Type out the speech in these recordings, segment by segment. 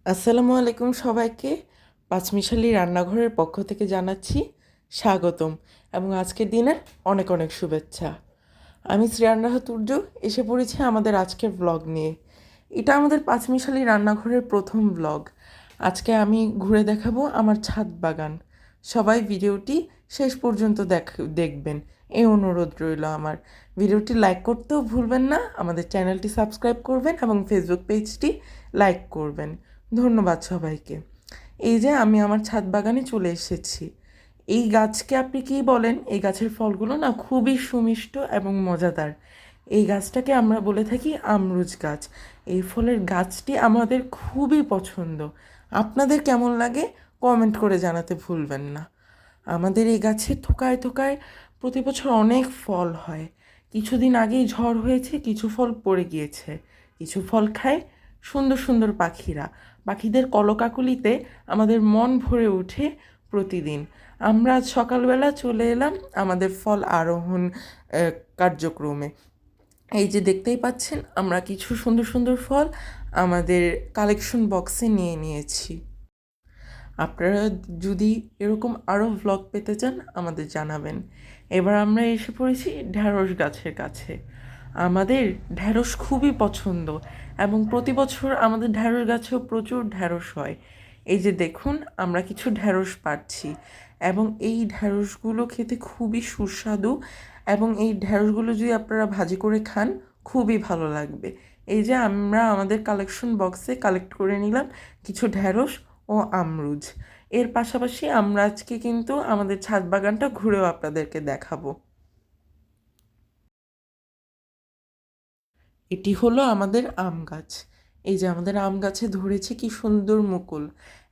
আসসালামু আলাইকুম সবাইকে। পাঁচমিশালি রান্নাঘরের পক্ষ থেকে জানাচ্ছি স্বাগতম এবং আজকের দিনের অনেক অনেক শুভেচ্ছা। আমি শ্রেয়ান রাহা তুর্য এসে পড়েছি আমাদের আজকের ব্লগ নিয়ে। এটা আমাদের পাঁচমিশালি রান্নাঘরের প্রথম ব্লগ। আজকে আমি ঘুরে দেখাবো আমার ছাদ বাগান। সবাই ভিডিওটি শেষ পর্যন্ত দেখবেন এই অনুরোধ রইল আমার। ভিডিওটি লাইক করতেও ভুলবেন না, আমাদের চ্যানেলটি সাবস্ক্রাইব করবেন এবং ফেসবুক পেজটি লাইক করবেন। ধন্যবাদ সবাইকে। এই যে আমি আমার ছাদ বাগানে চলে এসেছি। এই গাছকে আপনি কী বলেন? এই গাছের ফলগুলো না খুবই সুমিষ্ট এবং মজাদার। এই গাছটাকে আমরা বলে থাকি আমরুজ গাছ। এই ফলের গাছটি আমাদের খুবই পছন্দ। আপনাদের কেমন লাগে কমেন্ট করে জানাতে ভুলবেন না। আমাদের এই গাছে থোকায় থোকায় প্রতি বছর অনেক ফল হয়। কিছুদিন আগেই ঝড় হয়েছে, কিছু ফল পড়ে গিয়েছে। কিছু ফল খায় সুন্দর সুন্দর পাখিরা। পাখিদের কলকাকলিতে আমাদের মন ভরে ওঠে প্রতিদিন। আমরা আজ সকালবেলা চলে এলাম আমাদের ফল আরোহণ কার্যক্রমে। এই যে দেখতেই পাচ্ছেন আমরা কিছু সুন্দর সুন্দর ফল আমাদের কালেকশন বক্সে নিয়ে নিয়েছি। আপনারা যদি এরকম আরও ভ্লগ পেতে চান আমাদের জানাবেন। এবার আমরা এসে পড়েছি ঢ্যাঁড়স গাছের কাছে। আমাদের ঢ্যাঁড়স খুবই পছন্দ এবং প্রতি বছর আমাদের ঢ্যাঁড়স গাছেও প্রচুর ঢ্যাঁড়স হয়। এই যে দেখুন আমরা কিছু ঢ্যাঁড়স পাচ্ছি এবং এই ঢ্যাঁড়সগুলো খেতে খুবই সুস্বাদু এবং এই ঢ্যাঁড়সগুলো যদি আপনারা ভাজি করে খান খুবই ভালো লাগবে। এই যে আমরা আমাদের কালেকশন বক্সে কালেক্ট করে নিলাম কিছু ঢ্যাঁড়স ও আমরুজ। এর পাশাপাশি আমরা আজকে কিন্তু আমাদের ছাদ বাগানটা ঘুরেও আপনাদেরকে দেখাবো। এটি হলো আমাদের আম গাছ। এই যে আমাদের আম গাছে ধরেছে কি সুন্দর মুকুল।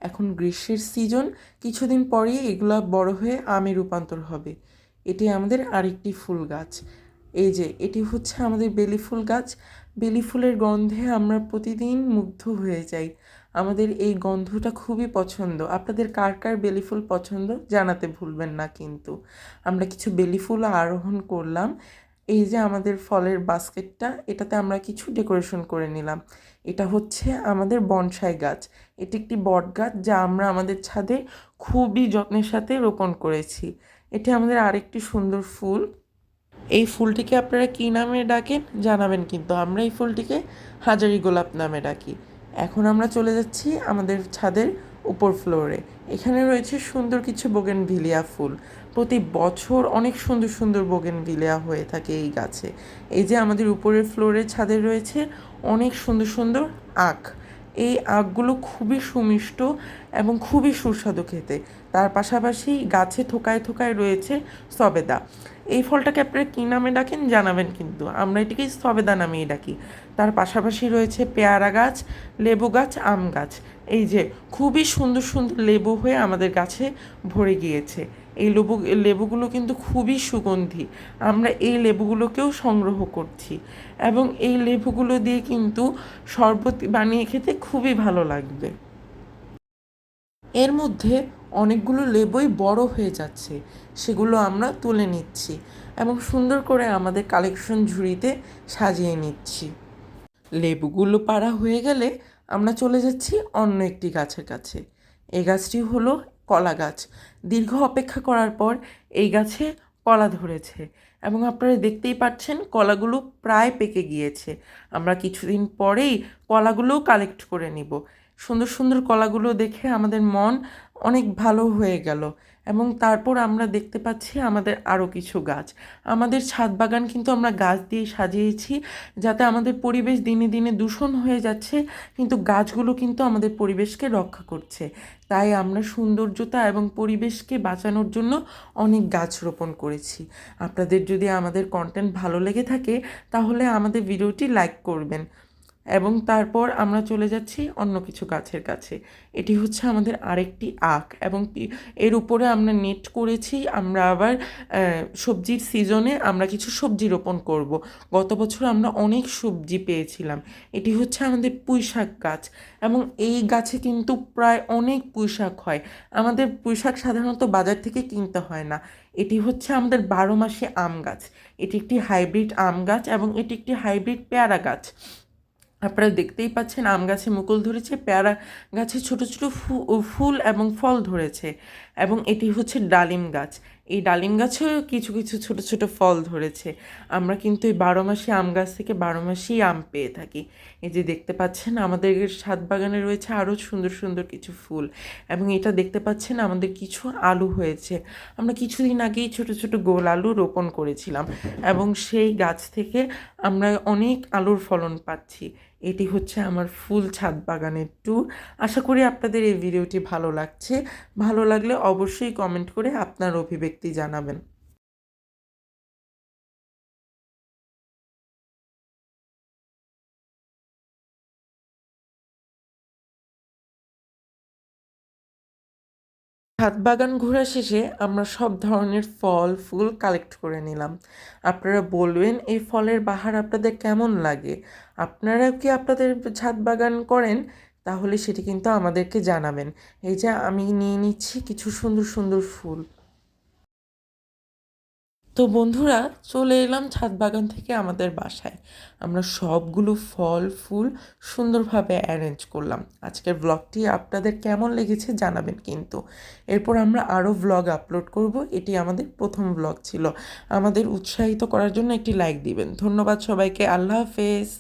এখন গ্রীষ্মের সিজন, কিছুদিন পরেই এগুলা বড় হয়ে আমে রূপান্তর হবে। এটি আমাদের আরেকটি ফুল গাছ। এই যে এটি হচ্ছে আমাদের বেলি ফুল গাছ। বেলি ফুলের গন্ধে আমরা প্রতিদিন মুগ্ধ হয়ে যাই। আমাদের এই গন্ধটা খুবই পছন্দ। আপনাদের কার কার বেলি ফুল পছন্দ জানাতে ভুলবেন না কিন্তু। আমরা কিছু বেলি ফুল আরোহণ করলাম। এই যে আমাদের ফলের বাস্কেটটা, এটাতে আমরা কিছু ডেকোরেশন করে নিলাম। এটা হচ্ছে আমাদের বনসাই গাছ। এটি একটি বট গাছ যা আমরা আমাদের ছাদে খুবই যত্নের সাথে রোপণ করেছি। এটি আমাদের আরেকটি সুন্দর ফুল। এই ফুলটিকে আপনারা কী নামে ডাকেন জানাবেন কিন্তু। আমরা এই ফুলটিকে হাজারি গোলাপ নামে ডাকি। এখন আমরা চলে যাচ্ছি আমাদের ছাদের উপর ফ্লোরে। এখানে রয়েছে সুন্দর কিছু বোগেনভিলিয়া ফুল। প্রতি বছর অনেক সুন্দর সুন্দর বোগেনভিলিয়া হয়ে থাকে এই গাছে। এই যে আমাদের উপরের ফ্লোরে ছাদে রয়েছে অনেক সুন্দর সুন্দর আখ। এই আখগুলো খুবই সুমিষ্ট এবং খুবই সুস্বাদু খেতে। তার পাশাপাশি গাছে থোকায় থোকায় রয়েছে সবেদা। এই ফলটাকে আপনারা কী নামে ডাকেন জানাবেন কিন্তু। আমরা এটিকে সবেদা নামেই ডাকি। তার পাশাপাশি রয়েছে পেয়ারা গাছ, লেবু গাছ, আম গাছ। এই যে খুবই সুন্দর সুন্দর লেবু হয়ে আমাদের গাছে ভরে গিয়েছে। এই লেবুগুলো কিন্তু খুবই সুগন্ধি। আমরা এই লেবুগুলোকেও সংগ্রহ করছি এবং এই লেবুগুলো দিয়ে কিন্তু শরবত বানিয়ে খেতে খুবই ভালো লাগবে। এর মধ্যে অনেকগুলো লেবুই বড় হয়ে যাচ্ছে, সেগুলো আমরা তুলে নিচ্ছি এবং সুন্দর করে আমাদের কালেকশন ঝুড়িতে সাজিয়ে নিচ্ছি। লেবুগুলো পাড়া হয়ে গেলে আমরা চলে যাচ্ছি অন্য একটি গাছের কাছে। এই গাছটি হলো কলা গাছ। দীর্ঘ অপেক্ষা করার পর এই গাছে কলা ধরেছে এবং আপনারা দেখতেই পাচ্ছেন কলাগুলো প্রায় পেকে গিয়েছে। আমরা কিছুদিন পরেই কলাগুলোও কালেক্ট করে নিব। সুন্দর সুন্দর কলাগুলো দেখে আমাদের মন অনেক ভালো হয়ে গেল এবং তারপর আমরা দেখতে পাচ্ছি আমাদের আরও কিছু গাছ। আমাদের ছাদ বাগান কিন্তু আমরা গাছ দিয়ে সাজিয়েছি, যাতে আমাদের পরিবেশ দিনে দিনে দূষণ হয়ে যাচ্ছে কিন্তু গাছগুলো কিন্তু আমাদের পরিবেশকে রক্ষা করছে। তাই আমরা সৌন্দর্যতা এবং পরিবেশকে বাঁচানোর জন্য অনেক গাছ রোপণ করেছি। আপনাদের যদি আমাদের কন্টেন্ট ভালো লেগে থাকে তাহলে আমাদের ভিডিওটি লাইক করবেন এবং তারপর আমরা চলে যাচ্ছি অন্য কিছু গাছের কাছে। এটি হচ্ছে আমাদের আরেকটি আখ এবং এর উপরে আমরা নেট করেছি। আমরা আবার সবজির সিজনে আমরা কিছু সবজি রোপণ করব। গত বছর আমরা অনেক সবজি পেয়েছিলাম। এটি হচ্ছে আমাদের পুঁই শাক গাছ এবং এই গাছে কিন্তু প্রায় অনেক পুঁই শাক হয়। আমাদের পুঁই শাক সাধারণত বাজার থেকে কিনতে হয় না। এটি হচ্ছে আমাদের 12 মাসে আম গাছ। এটি একটি হাইব্রিড আম গাছ এবং এটি একটি হাইব্রিড পেয়ারা গাছ। আপনারা দেখতেই পাচ্ছেন আম গাছে মুকুল ধরেছে, পেয়ারা গাছে ছোট ছোট ফুল এবং ফল ধরেছে, এবং এটি হচ্ছে ডালিম গাছ। এই ডালিম গাছেও কিছু কিছু ছোট ছোট ফল ধরেছে। আমরা কিন্তু এই 12 মাসি আম গাছ থেকে 12 মাসেই আম পেয়ে থাকি। এই যে দেখতে পাচ্ছেন আমাদের ছাদ বাগানে রয়েছে আরও সুন্দর সুন্দর কিছু ফুল, এবং এটা দেখতে পাচ্ছেন আমাদের কিছু আলু হয়েছে। আমরা কিছুদিন আগেই ছোট ছোট গোল আলু রোপণ করেছিলাম, এবং সেই গাছ থেকে আমরা অনেক আলুর ফলন পাচ্ছি। এটি হচ্ছে আমার ফুল ছাদ বাগানের ট্যুর। আশা করি আপনাদের এই ভিডিওটি ভালো লাগছে। ভালো লাগলে অবশ্যই কমেন্ট করে আপনার অভিব্যক্তি জানাবেন। ছাদ বাগান ঘোরা শেষে আমরা সব ধরনের ফল ফুল কালেক্ট করে নিলাম। আপনারা বলবেন এই ফলের বাহার আপনাদের কেমন লাগে। আপনারা কি আপনাদের ছাদ বাগান করেন? তাহলে সেটি কিন্তু আমাদেরকে জানাবেন। এই যে আমি নিয়ে নিচ্ছি কিছু সুন্দর সুন্দর ফুল। তো বন্ধুরা, চলে এলাম ছাদ বাগান থেকে আমাদের বাসায়। আমরা সবগুলো ফল ফুল সুন্দরভাবে অ্যারেঞ্জ করলাম। আজকের ব্লগটি আপনাদের কেমন লেগেছে জানাবেন কিন্তু। এরপর আমরা আরও ব্লগ আপলোড করব। এটি আমাদের প্রথম ব্লগ ছিল। আমাদের উৎসাহিত করার জন্য একটি লাইক দিবেন। ধন্যবাদ সবাইকে। আল্লাহ হাফেজ।